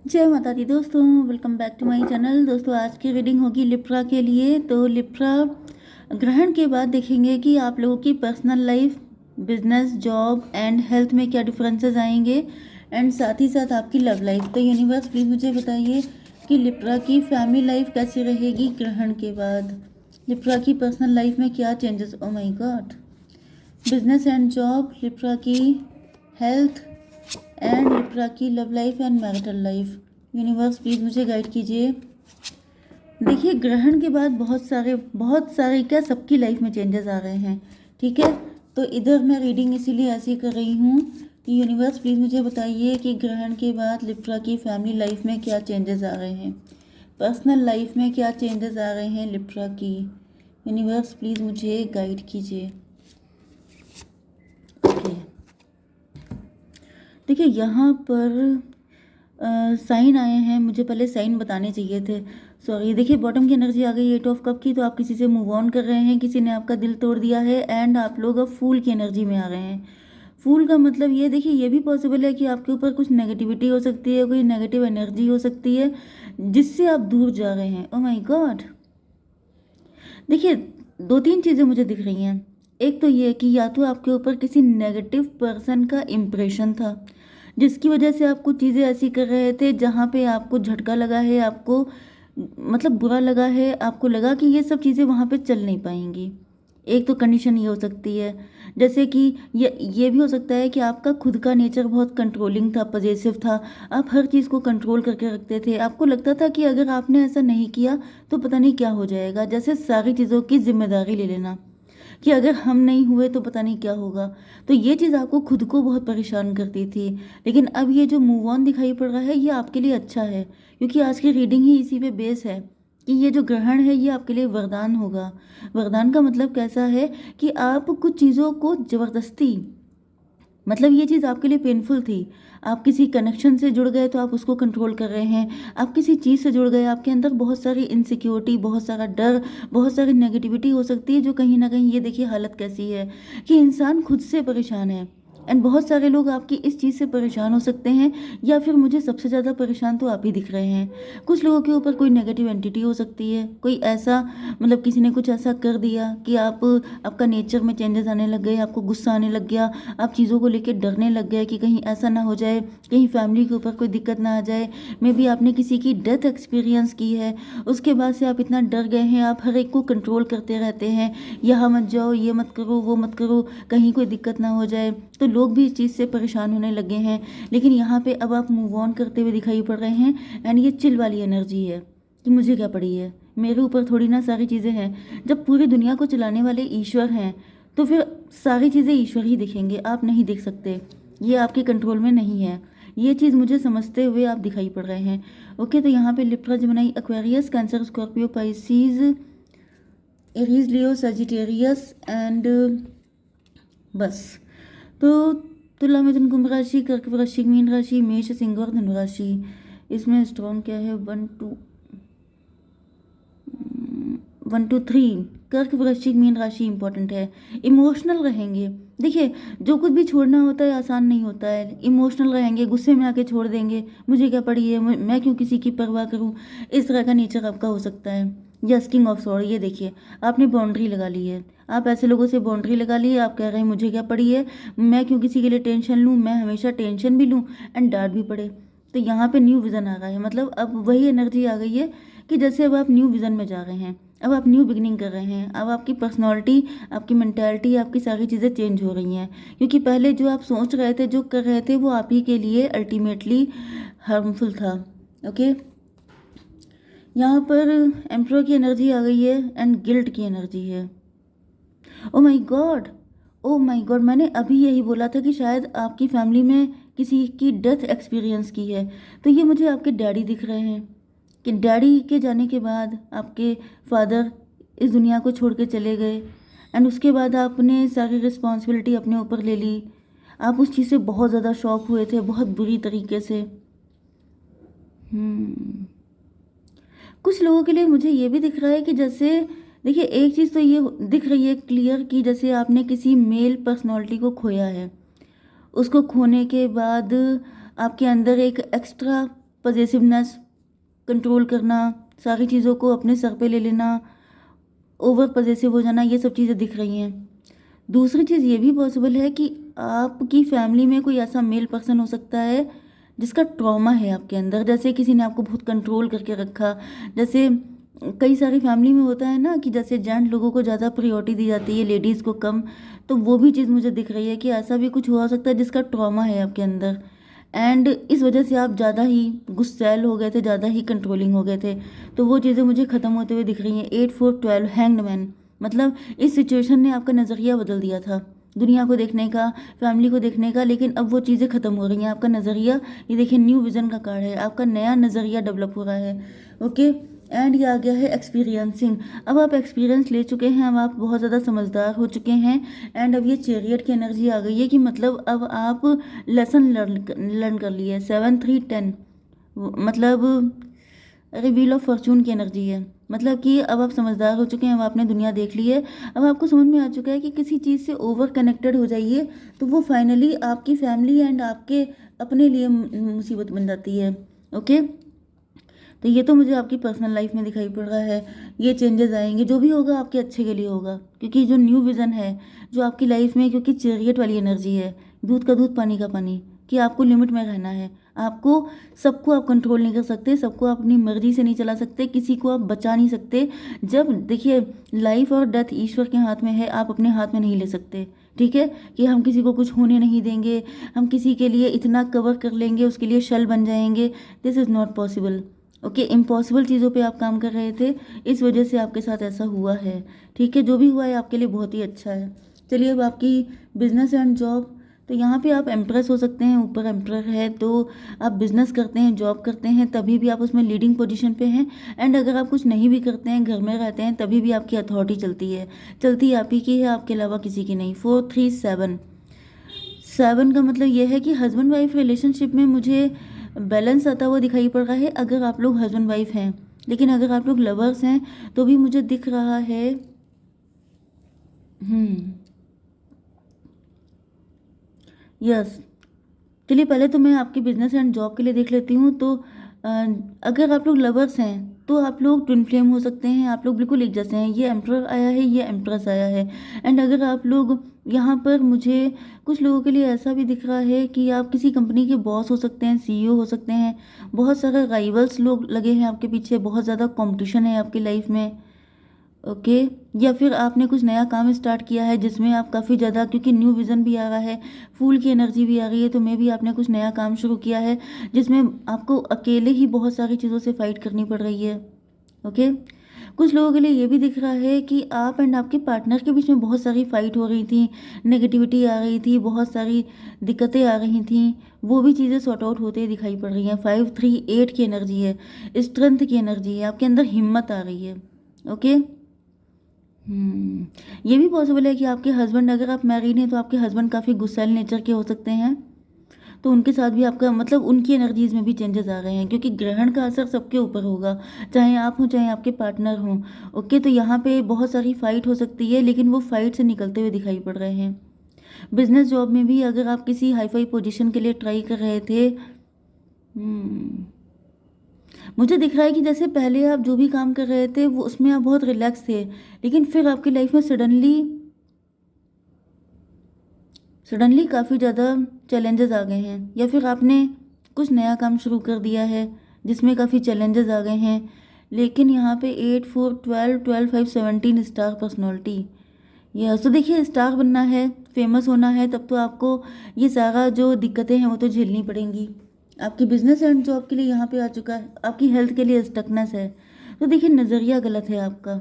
जय माता दी दोस्तों, welcome back to my channel. दोस्तों आज की रीडिंग होगी लिब्रा के लिए। तो लिब्रा ग्रहण के बाद देखेंगे कि आप लोगों की personal life, business, job and health में क्या डिफरेंसेस आएंगे एंड साथ ही साथ आपकी लव लाइफ। तो यूनिवर्स प्लीज़ मुझे बताइए कि लिब्रा की फैमिली लाइफ कैसी रहेगी ग्रहण के बाद। लिब्रा की पर्सनल लाइफ में क्या changes, oh my God. Business and job, Libra की हेल्थ एंड लिब्रा की love life and marital life. Universe please मुझे गाइड कीजिए। देखिए ग्रहण के बाद बहुत सारे क्या सबकी लाइफ में चेंजेस आ रहे हैं, ठीक है। तो इधर मैं रीडिंग इसीलिए ऐसी कर रही हूँ कि यूनिवर्स प्लीज़ मुझे बताइए कि ग्रहण के बाद लिब्रा की फैमिली लाइफ में क्या चेंजेस आ रहे हैं, पर्सनल लाइफ में क्या चेंजेस आ रहे हैं लिब्रा की। यूनिवर्स प्लीज़ मुझे गाइड कीजिए। ओके, देखिए यहाँ पर साइन आए हैं, मुझे पहले साइन बताने चाहिए थे, सॉरी। देखिए बॉटम की एनर्जी आ गई 8 ऑफ कप की। तो आप किसी से मूव ऑन कर रहे हैं, किसी ने आपका दिल तोड़ दिया है एंड आप लोग अब फूल की एनर्जी में आ रहे हैं। फूल का मतलब ये, देखिए ये भी पॉसिबल है कि आपके ऊपर कुछ नेगेटिविटी हो सकती है, कोई नेगेटिव एनर्जी हो सकती है जिससे आप दूर जा रहे हैं। ओ माय गॉड, देखिए दो तीन चीज़ें मुझे दिख रही हैं। एक तो ये कि या तो आपके ऊपर किसी नेगेटिव पर्सन का इम्प्रेशन था जिसकी वजह से आप कुछ चीज़ें ऐसी कर रहे थे जहाँ पे आपको झटका लगा है, आपको मतलब बुरा लगा है, आपको लगा कि ये सब चीज़ें वहाँ पे चल नहीं पाएंगी। एक तो कंडीशन ये हो सकती है, जैसे कि ये भी हो सकता है कि आपका खुद का नेचर बहुत कंट्रोलिंग था, पजेसिव था। आप हर चीज़ को कंट्रोल करके रखते थे। आपको लगता था कि अगर आपने ऐसा नहीं किया तो पता नहीं क्या हो जाएगा, जैसे सारी चीज़ों की जिम्मेदारी ले लेना कि अगर हम नहीं हुए तो पता नहीं क्या होगा। तो ये चीज़ आपको खुद को बहुत परेशान करती थी। लेकिन अब ये जो मूव ऑन दिखाई पड़ रहा है ये आपके लिए अच्छा है, क्योंकि आज की रीडिंग ही इसी पे बेस है कि ये जो ग्रहण है ये आपके लिए वरदान होगा। वरदान का मतलब कैसा है कि आप कुछ चीज़ों को ज़बरदस्ती, मतलब ये चीज़ आपके लिए पेनफुल थी, आप किसी कनेक्शन से जुड़ गए तो आप उसको कंट्रोल कर रहे हैं। आप किसी चीज़ से जुड़ गए, आपके अंदर बहुत सारी इनसिक्योरिटी, बहुत सारा डर, बहुत सारी नेगेटिविटी हो सकती है जो कहीं ना कहीं, ये देखिए हालत कैसी है कि इंसान खुद से परेशान है। एंड बहुत सारे लोग आपकी इस चीज़ से परेशान हो सकते हैं, या फिर मुझे सबसे ज़्यादा परेशान तो आप ही दिख रहे हैं। कुछ लोगों के ऊपर कोई नेगेटिव एंटिटी हो सकती है, कोई ऐसा, मतलब किसी ने कुछ ऐसा कर दिया कि आपका नेचर में चेंजेस आने लग गए, आपको गुस्सा आने लग गया, आप चीज़ों को लेकर डरने लग गए कि कहीं ऐसा ना हो जाए, कहीं फैमिली के ऊपर कोई दिक्कत ना आ जाए। मे बी आपने किसी की डेथ एक्सपीरियंस की है, उसके बाद से आप इतना डर गए हैं, आप हर एक को कंट्रोल करते रहते हैं, यहाँ मत जाओ, ये मत करो, वो मत करो, कहीं कोई दिक्कत ना हो जाए। तो लोग भी इस चीज़ से परेशान होने लगे हैं। लेकिन यहाँ पे अब आप मूव ऑन करते हुए दिखाई पड़ रहे हैं एंड ये चिल वाली एनर्जी है कि मुझे क्या पड़ी है, मेरे ऊपर थोड़ी ना सारी चीज़ें हैं। जब पूरी दुनिया को चलाने वाले ईश्वर हैं तो फिर सारी चीज़ें ईश्वर ही दिखेंगे, आप नहीं देख सकते, ये आपके कंट्रोल में नहीं है। ये चीज़ मुझे समझते हुए आप दिखाई पड़ रहे हैं। ओके, तो यहाँ पे Libra, Gemini, Aquarius, cancer, Scorpio, Pisces, Aries, Leo, Sagittarius and बस। तो तुला, मिथुन, कुंभ राशि, कर्क, वृश्चिक, मीन राशि, मेष, सिंह और धनु राशि। इसमें स्ट्रॉन्ग क्या है, 1 2 3। कर्क, वृश्चिक, मीन राशि इंपॉर्टेंट है। इमोशनल रहेंगे, देखिए जो कुछ भी छोड़ना होता है आसान नहीं होता है। इमोशनल रहेंगे, गुस्से में आके छोड़ देंगे, मुझे क्या पड़ी है, मैं क्यों किसी की परवाह करूं, इस तरह का नेचर आपका हो सकता है। यस, किंग ऑफ सॉर्ड, ये देखिए आपने बाउंड्री लगा ली है। आप ऐसे लोगों से बाउंड्री लगा ली है, आप कह रहे हैं मुझे क्या पड़ी है, मैं क्यों किसी के लिए टेंशन लूँ, मैं हमेशा टेंशन भी लूँ एंड डांट भी पड़े। तो यहाँ पे न्यू विज़न आ रहा है, मतलब अब वही एनर्जी आ गई है कि जैसे अब आप न्यू विज़न में जा रहे हैं, अब आप न्यू बिगनिंग कर रहे हैं। अब आपकी पर्सनालिटी, आपकी मेंटालिटी, आपकी सारी चीज़ें चेंज हो रही हैं, क्योंकि पहले जो आप सोच रहे थे, जो कर रहे थे, वो आप ही के लिए अल्टीमेटली हार्मफुल था। ओके, यहाँ पर एम्प्रोर की एनर्जी आ गई है एंड गिल्ट की एनर्जी है। Oh my God, oh my God, मैंने अभी यही बोला था कि शायद आपकी फैमिली में किसी की डेथ एक्सपीरियंस की है। तो ये मुझे आपके डैडी दिख रहे हैं कि डैडी के जाने के बाद आपके फादर इस दुनिया को छोड़ के चले गए एंड उसके बाद आपने सारी रिस्पॉन्सिबिलिटी अपने ऊपर ले ली। आप उस चीज़ से बहुत ज़्यादा शॉक हुए थे, बहुत बुरी तरीके से। हम्म कुछ लोगों के लिए मुझे ये भी दिख रहा है कि जैसे, देखिए एक चीज़ तो ये दिख रही है क्लियर कि जैसे आपने किसी मेल पर्सनालिटी को खोया है। उसको खोने के बाद आपके अंदर एक एक्स्ट्रा पजेसिवनेस, कंट्रोल करना, सारी चीज़ों को अपने सर पे ले लेना, ओवर पजेसिव हो जाना, ये सब चीज़ें दिख रही हैं। दूसरी चीज़ ये भी पॉसिबल है कि आपकी फैमिली में कोई ऐसा मेल पर्सन हो सकता है जिसका ट्रॉमा है आपके अंदर, जैसे किसी ने आपको बहुत कंट्रोल करके रखा। जैसे कई सारी फैमिली में होता है ना कि जैसे जेंट लोगों को ज़्यादा प्रायोरिटी दी जाती है, लेडीज़ को कम। तो वो भी चीज़ मुझे दिख रही है कि ऐसा भी कुछ हो सकता है जिसका ट्रॉमा है आपके अंदर, एंड इस वजह से आप ज़्यादा ही गुस्सैल हो गए थे, ज़्यादा ही कंट्रोलिंग हो गए थे। तो वो चीज़ें मुझे ख़त्म होते हुए दिख रही हैं। 8 4 12 हैंग्ड मैन, मतलब इस सिचुएशन ने आपका नज़रिया बदल दिया था दुनिया को देखने का, फैमिली को देखने का, लेकिन अब वो चीज़ें ख़त्म हो रही हैं। आपका नज़रिया, ये देखिए न्यू विज़न का कार्ड है, आपका नया नज़रिया डेवलप हो रहा है। ओके, एंड ये आ गया है एक्सपीरियंसिंग। अब आप एक्सपीरियंस ले चुके हैं, अब आप बहुत ज़्यादा समझदार हो चुके हैं, एंड अब ये चैरियट की एनर्जी आ गई है कि मतलब अब आप लेसन लर्न कर लिए। 7 3 10, मतलब रिवील ऑफ फॉर्चून की एनर्जी है। मतलब कि अब आप समझदार हो चुके हैं, अब आपने दुनिया देख ली है, अब आपको समझ में आ चुका है कि किसी चीज़ से ओवर कनेक्टेड हो जाइए तो वो फाइनली आपकी फैमिली एंड आपके अपने लिए मुसीबत बन जाती है। ओके, तो ये तो मुझे आपकी पर्सनल लाइफ में दिखाई पड़ रहा है। ये चेंजेस आएंगे, जो भी होगा आपके अच्छे के लिए होगा, क्योंकि जो न्यू विज़न है जो आपकी लाइफ में, क्योंकि चैरियट वाली एनर्जी है, दूध का दूध पानी का पानी, कि आपको लिमिट में रहना है। आपको, सबको आप कंट्रोल नहीं कर सकते, सबको आप अपनी मर्जी से नहीं चला सकते, किसी को आप बचा नहीं सकते। जब देखिए लाइफ और डेथ ईश्वर के हाथ में है, आप अपने हाथ में नहीं ले सकते। ठीक है, कि हम किसी को कुछ होने नहीं देंगे, हम किसी के लिए इतना कवर कर लेंगे, उसके लिए शल बन जाएंगे। This is not possible. Okay, impossible चीज़ों पे आप काम कर रहे थे, इस वजह से आपके साथ ऐसा हुआ है। ठीक है, जो भी हुआ है आपके लिए बहुत ही अच्छा है। चलिए, अब आपकी बिजनेस एंड जॉब, तो यहाँ पे आप एम्प्रेस हो सकते हैं, ऊपर एम्प्रर है, तो आप बिजनेस करते हैं, जॉब करते हैं, तभी भी आप उसमें लीडिंग पोजीशन पे हैं। एंड अगर आप कुछ नहीं भी करते हैं, घर में रहते हैं, तभी भी आपकी अथॉरिटी चलती आप ही की है, आपके अलावा किसी की नहीं। 4 3 7, 7 का मतलब ये है कि हस्बैंड वाइफ रिलेशनशिप में मुझे बैलेंस आता हुआ दिखाई पड़ रहा है, अगर आप लोग हस्बैंड वाइफ हैं। लेकिन अगर आप लोग लवर्स हैं तो भी मुझे दिख रहा है। यस, चलिए पहले तो मैं आपकी बिजनेस एंड जॉब के लिए देख लेती हूँ। तो अ, अगर आप लोग लवर्स हैं तो आप लोग ट्विन फ्लेम हो सकते हैं, आप लोग बिल्कुल एक जैसे हैं। ये एम्प्रर आया है, ये एम्प्रेस आया है। एंड अगर आप लोग यहाँ पर, मुझे कुछ लोगों के लिए ऐसा भी दिख रहा है कि आप किसी कंपनी के बॉस हो सकते हैं, सीईओ हो सकते हैं। बहुत सारे राइवल्स लोग लगे हैं आपके पीछे, बहुत ज़्यादा कंपटीशन है आपकी लाइफ में। ओके, या फिर आपने कुछ नया काम स्टार्ट किया है जिसमें आप काफ़ी ज़्यादा, क्योंकि न्यू विज़न भी आ रहा है, फूल की एनर्जी भी आ रही है, तो मे भी आपने कुछ नया काम शुरू किया है जिसमें आपको अकेले ही बहुत सारी चीज़ों से फाइट करनी पड़ रही है। ओके, कुछ लोगों के लिए ये भी दिख रहा है कि आप एंड आपके पार्टनर के बीच में बहुत सारी फाइट हो रही थी, नेगेटिविटी आ रही थी, बहुत सारी दिक्कतें आ रही थी, वो भी चीज़ें सॉर्ट आउट होते दिखाई पड़ रही हैं। 5 3 8 की एनर्जी है, स्ट्रेंथ की एनर्जी है, आपके अंदर हिम्मत आ रही है। ओके, ये भी पॉसिबल है कि आपके हस्बैंड, अगर आप मैरिड हैं तो आपके हस्बैंड काफ़ी गुस्सैल नेचर के हो सकते हैं, तो उनके साथ भी आपका, मतलब उनकी एनर्जीज में भी चेंजेस आ रहे हैं, क्योंकि ग्रहण का असर सबके ऊपर होगा, चाहे आप हों चाहे आपके पार्टनर हों। ओके, तो यहाँ पे बहुत सारी फाइट हो सकती है, लेकिन वो फाइट से निकलते हुए दिखाई पड़ रहे हैं। बिजनेस जॉब में भी अगर आप किसी हाई फाई पोजिशन के लिए ट्राई कर रहे थे, मुझे दिख रहा है कि जैसे पहले आप जो भी काम कर रहे थे वो, उसमें आप बहुत रिलैक्स थे, लेकिन फिर आपकी लाइफ में सडनली सडनली काफ़ी ज़्यादा चैलेंजेस आ गए हैं, या फिर आपने कुछ नया काम शुरू कर दिया है जिसमें काफ़ी चैलेंजेस आ गए हैं। लेकिन यहाँ पे 8 4 12 12 5 17 स्टार पर्सनैलिटी। यह तो देखिए, स्टार बनना है, फेमस होना है, तब तो आपको ये सारा जो दिक्कतें हैं वो तो झेलनी पड़ेंगी। आपकी बिजनेस एंड जॉब के लिए यहाँ पे आ चुका है, आपकी हेल्थ के लिए स्टकनेस है। तो देखिए, नज़रिया गलत है आपका।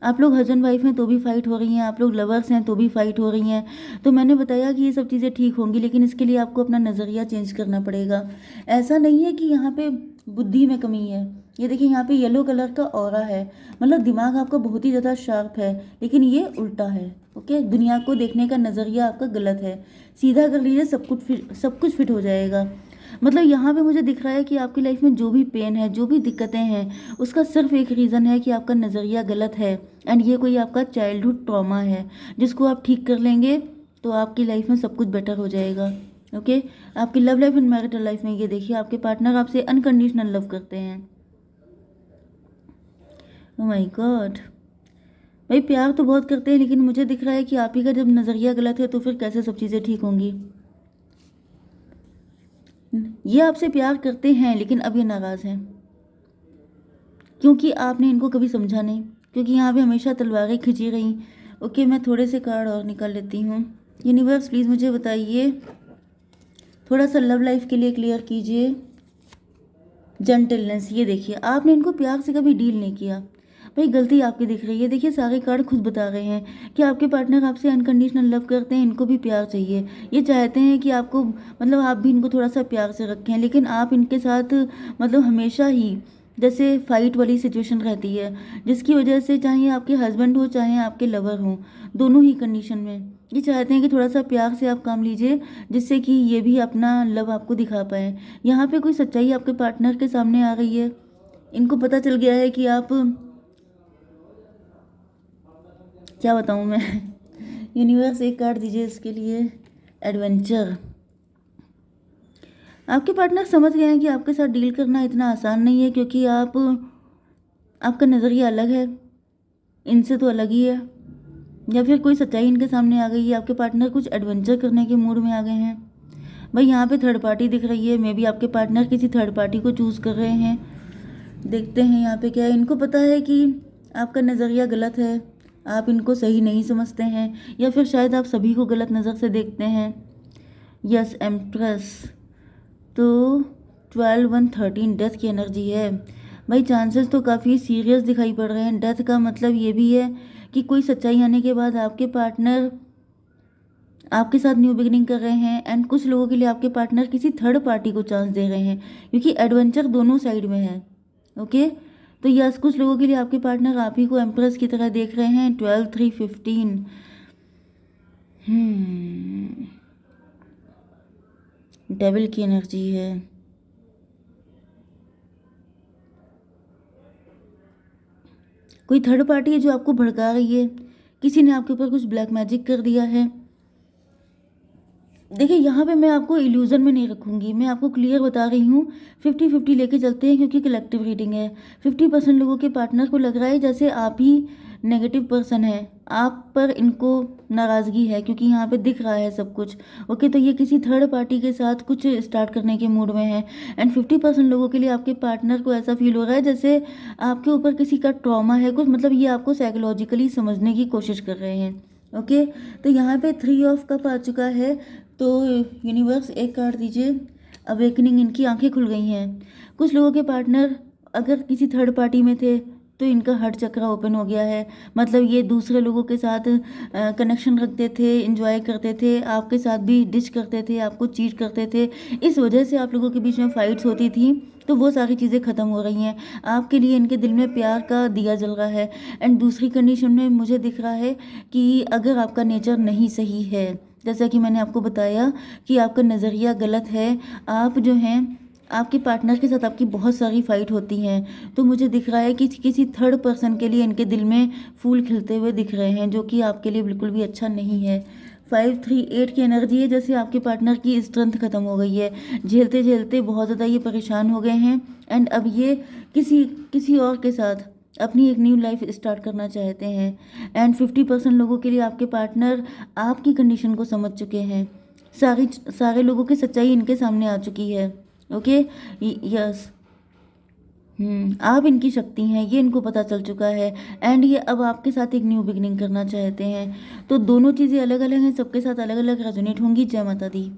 आप लोग हस्बैंड वाइफ हैं तो भी फाइट हो रही हैं, आप लोग लवर्स हैं तो भी फाइट हो रही हैं। तो मैंने बताया कि ये सब चीज़ें ठीक होंगी, लेकिन इसके लिए आपको अपना नज़रिया चेंज करना पड़ेगा। ऐसा नहीं है कि यहाँ पे बुद्धि में कमी है। ये देखिए, यहाँ पे येलो कलर का ऑरा है, मतलब दिमाग आपका बहुत ही ज़्यादा शार्प है, लेकिन ये उल्टा है। ओके, दुनिया को देखने का नज़रिया आपका गलत है। सीधा कर लीजिए, सब कुछ फिट हो जाएगा। मतलब यहाँ पे मुझे दिख रहा है कि आपकी लाइफ में जो भी पेन है, जो भी दिक्कतें हैं, उसका सिर्फ एक रीज़न है कि आपका नज़रिया गलत है, एंड ये कोई आपका चाइल्डहुड ट्रॉमा है जिसको आप ठीक कर लेंगे तो आपकी लाइफ में सब कुछ बेटर हो जाएगा। ओके, आपकी love life and marital life में ये देखिए आपके पार्टनर आपसे अनकंडीशनल लव करते हैं। ओह माय गॉड, भाई प्यार तो बहुत करते हैं, लेकिन मुझे दिख रहा है कि आप ही का जब नज़रिया गलत है तो फिर कैसे सब चीज़ें ठीक होंगी। ये आपसे प्यार करते हैं लेकिन अब ये नाराज़ हैं, क्योंकि आपने इनको कभी समझा नहीं, क्योंकि यहाँ पे हमेशा तलवारें खिंची रही। ओके, मैं थोड़े से कार्ड और निकाल लेती हूँ। यूनिवर्स प्लीज़ मुझे बताइए, थोड़ा सा लव लाइफ के लिए क्लियर कीजिए। जेंटलनेस, ये देखिए आपने इनको प्यार से कभी डील नहीं किया, भाई गलती आपकी दिख रही है। देखिए सारे कार्ड खुद बता रहे हैं कि आपके पार्टनर आपसे अनकंडीशनल लव करते हैं, इनको भी प्यार चाहिए। ये चाहते हैं कि आपको, मतलब आप भी इनको थोड़ा सा प्यार से रखें, लेकिन आप इनके साथ मतलब हमेशा ही जैसे फाइट वाली सिचुएशन रहती है, जिसकी वजह से चाहे आपके हस्बैंड हो चाहे आपके लवर हो, दोनों ही कंडीशन में ये चाहते हैं कि थोड़ा सा प्यार से आप काम लीजिए, जिससे कि ये भी अपना लव आपको दिखा पाए। यहाँ पे कोई सच्चाई आपके पार्टनर के सामने आ रही है, इनको पता चल गया है कि आप, क्या बताऊँ मैं यूनिवर्स एक कार्ड दीजिए इसके लिए। एडवेंचर, आपके पार्टनर समझ गए हैं कि आपके साथ डील करना इतना आसान नहीं है, क्योंकि आपका नज़रिया अलग है, इनसे तो अलग ही है, या फिर कोई सच्चाई इनके सामने आ गई है। आपके पार्टनर कुछ एडवेंचर करने के मूड में आ गए हैं। भाई यहाँ पे थर्ड पार्टी दिख रही है, मे बी आपके पार्टनर किसी थर्ड पार्टी को चूज़ कर रहे हैं। देखते हैं यहाँ पे क्या है। इनको पता है कि आपका नज़रिया गलत है, आप इनको सही नहीं समझते हैं, या फिर शायद आप सभी को गलत नज़र से देखते हैं। यस, एम्प्रेस, तो 12 1 13 डेथ की एनर्जी है। भाई चांसेस तो काफ़ी सीरियस दिखाई पड़ रहे हैं। डेथ का मतलब ये भी है कि कोई सच्चाई आने के बाद आपके पार्टनर आपके साथ न्यू बिगिनिंग कर रहे हैं, एंड कुछ लोगों के लिए आपके पार्टनर किसी थर्ड पार्टी को चांस दे रहे हैं, क्योंकि एडवेंचर दोनों साइड में है। ओके, तो यस, कुछ लोगों के लिए आपके पार्टनर आप ही को एम्प्रेस की तरह देख रहे हैं। 12 3 15, डेविल की एनर्जी है। कोई थर्ड पार्टी है जो आपको भड़का रही है, किसी ने आपके ऊपर कुछ ब्लैक मैजिक कर दिया है। देखिए यहाँ पे मैं आपको इल्यूज़न में नहीं रखूँगी, मैं आपको क्लियर बता रही हूँ। 50-50 लेके चलते हैं, क्योंकि कलेक्टिव रीडिंग है। 50% लोगों के पार्टनर को लग रहा है जैसे आप ही नेगेटिव पर्सन है, आप पर इनको नाराज़गी है, क्योंकि यहाँ पे दिख रहा है सब कुछ। ओके, तो ये किसी थर्ड पार्टी के साथ कुछ स्टार्ट करने के मूड में है। एंड 50% लोगों के लिए आपके पार्टनर को ऐसा फील हो रहा है जैसे आपके ऊपर किसी का ट्रॉमा है कुछ, मतलब ये आपको साइकोलॉजिकली समझने की कोशिश कर रहे हैं। ओके, तो यहाँ पे 3 ऑफ कप आ चुका है। तो यूनिवर्स एक कार्ड दीजिए। अवेकनिंग, इनकी आंखें खुल गई हैं। कुछ लोगों के पार्टनर अगर किसी थर्ड पार्टी में थे तो इनका हार्ट चक्र ओपन हो गया है, मतलब ये दूसरे लोगों के साथ कनेक्शन रखते थे, एंजॉय करते थे, आपके साथ भी डिच करते थे, आपको चीट करते थे। इस वजह से आप लोगों के बीच में फाइट्स होती थी, तो वो सारी चीज़ें ख़त्म हो रही हैं। आपके लिए इनके दिल में प्यार का दिया जल रहा है। एंड दूसरी कंडीशन में मुझे दिख रहा है कि अगर आपका नेचर नहीं सही है, जैसा कि मैंने आपको बताया कि आपका नज़रिया गलत है, आप जो हैं आपके पार्टनर के साथ आपकी बहुत सारी फाइट होती हैं, तो मुझे दिख रहा है कि किसी थर्ड पर्सन के लिए इनके दिल में फूल खिलते हुए दिख रहे हैं, जो कि आपके लिए बिल्कुल भी अच्छा नहीं है। 5 3 8 की एनर्जी है, जैसे आपके पार्टनर की स्ट्रेंथ खत्म हो गई है, झेलते झेलते बहुत ज़्यादा ये परेशान हो गए हैं, एंड अब ये किसी किसी और के साथ अपनी एक न्यू लाइफ स्टार्ट करना चाहते हैं। एंड 50% लोगों के लिए आपके पार्टनर आपकी कंडीशन को समझ चुके हैं, सारे लोगों की सच्चाई इनके सामने आ चुकी है। ओके, यस, आप इनकी शक्ति हैं, ये इनको पता चल चुका है, एंड ये अब आपके साथ एक न्यू बिगिनिंग करना चाहते हैं। तो दोनों चीज़ें अलग अलग हैं, सबके साथ अलग अलग रेजोनेट होंगी। जय माता दी।